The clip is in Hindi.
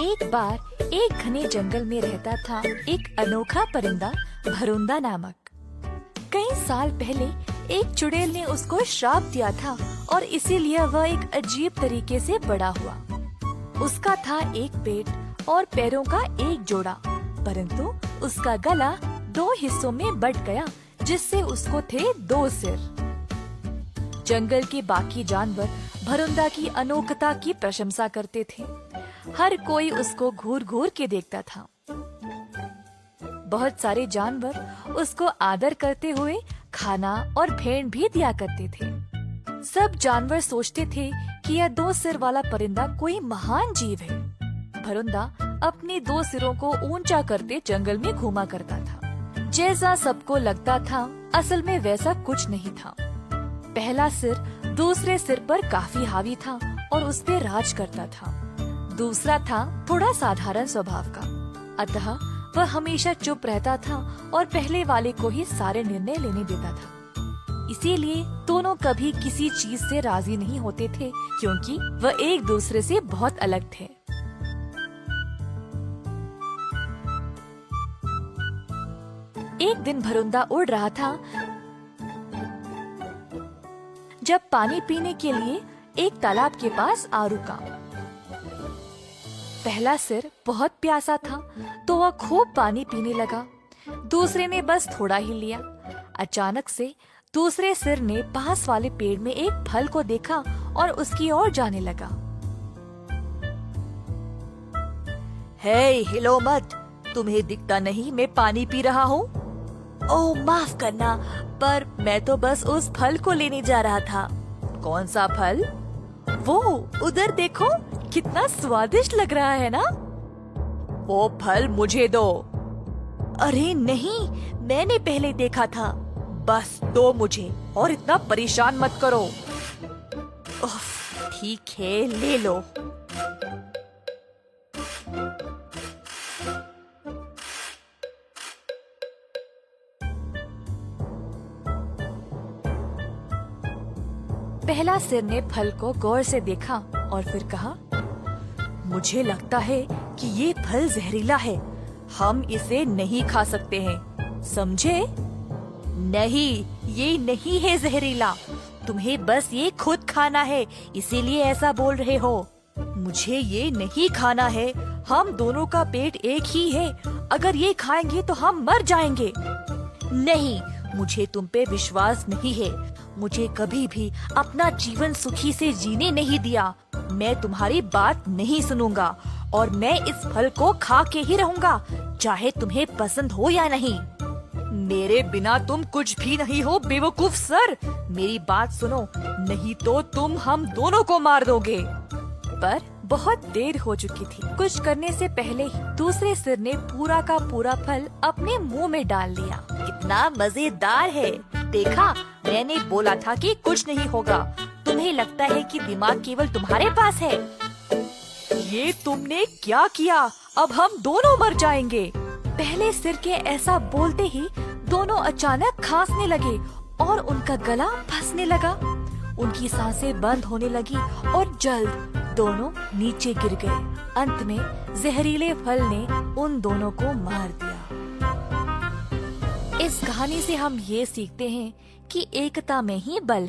एक बार एक घने जंगल में रहता था एक अनोखा परिंदा भरुंदा नामक। कई साल पहले एक चुड़ैल ने उसको श्राप दिया था और इसीलिए वह एक अजीब तरीके से बड़ा हुआ। उसका था एक पेट और पैरों का एक जोड़ा, परंतु उसका गला दो हिस्सों में बंट गया, जिससे उसको थे दो सिर। जंगल के बाकी जानवर भरुंदा की अनोखता की प्रशंसा करते थे। हर कोई उसको घूर घूर के देखता था। बहुत सारे जानवर उसको आदर करते हुए खाना और भेंट भी दिया करते थे। सब जानवर सोचते थे कि यह दो सिर वाला परिंदा कोई महान जीव है। भरुंदा अपने दो सिरों को ऊंचा करते जंगल में घूमा करता था। जैसा सबको लगता था, असल में वैसा कुछ नहीं था। पहला सिर दूसरे सिर पर काफी हावी था और उस पे राज करता था। दूसरा था थोड़ा साधारण स्वभाव का, अतः वह हमेशा चुप रहता था और पहले वाले को ही सारे निर्णय लेने देता था। इसीलिए दोनों कभी किसी चीज से राजी नहीं होते थे, क्योंकि वह एक दूसरे से बहुत अलग थे। एक दिन भरुंदा उड़ रहा था जब पानी पीने के लिए एक तालाब के पास आ रुका। पहला सिर बहुत प्यासा था तो वह खूब पानी पीने लगा। दूसरे ने बस थोड़ा ही लिया। अचानक से दूसरे सिर ने पास वाले पेड़ में एक फल को देखा और उसकी ओर जाने लगा। हे, हिलो मत, तुम्हें दिखता नहीं मैं पानी पी रहा हूँ? ओह, माफ करना, पर मैं तो बस उस फल को लेने जा रहा था। कौन सा फल? वो उधर देखो, कितना स्वादिष्ट लग रहा है ना? वो फल मुझे दो। अरे नहीं, मैंने पहले देखा था। बस दो मुझे और इतना परेशान मत करो। उफ, ठीक है, ले लो। पहला सिर ने फल को गौर से देखा और फिर कहा, मुझे लगता है कि ये फल जहरीला है। हम इसे नहीं खा सकते हैं, समझे? नहीं, ये नहीं है जहरीला। तुम्हें बस ये खुद खाना है, इसीलिए ऐसा बोल रहे हो। मुझे ये नहीं खाना है। हम दोनों का पेट एक ही है। अगर ये खाएंगे तो हम मर जाएंगे। नहीं, मुझे तुम पे विश्वास नहीं है। मुझे कभी भी अपना जीवन सुखी से जीने नहीं दिया। मैं तुम्हारी बात नहीं सुनूंगा और मैं इस फल को खा के ही रहूंगा, चाहे तुम्हें पसंद हो या नहीं। मेरे बिना तुम कुछ भी नहीं हो, बेवकूफ सर। मेरी बात सुनो, नहीं तो तुम हम दोनों को मार दोगे। पर बहुत देर हो चुकी थी। कुछ करने से पहले ही दूसरे सिर ने पूरा का पूरा फल अपने मुंह में डाल लिया। कितना मजेदार है, देखा? मैंने बोला था कि कुछ नहीं होगा। तुम्हें लगता है कि दिमाग केवल तुम्हारे पास है। ये तुमने क्या किया? अब हम दोनों मर जाएंगे। पहले सिर के ऐसा बोलते ही दोनों अचानक खांसने लगे और उनका गला फंसने लगा। उनकी सांसें बंद होने लगी और जल्द दोनों नीचे गिर गए। अंत में जहरीले फल ने उन दोनों को मार दिया। इस कहानी से हम ये सीखते हैं कि एकता में ही बल है।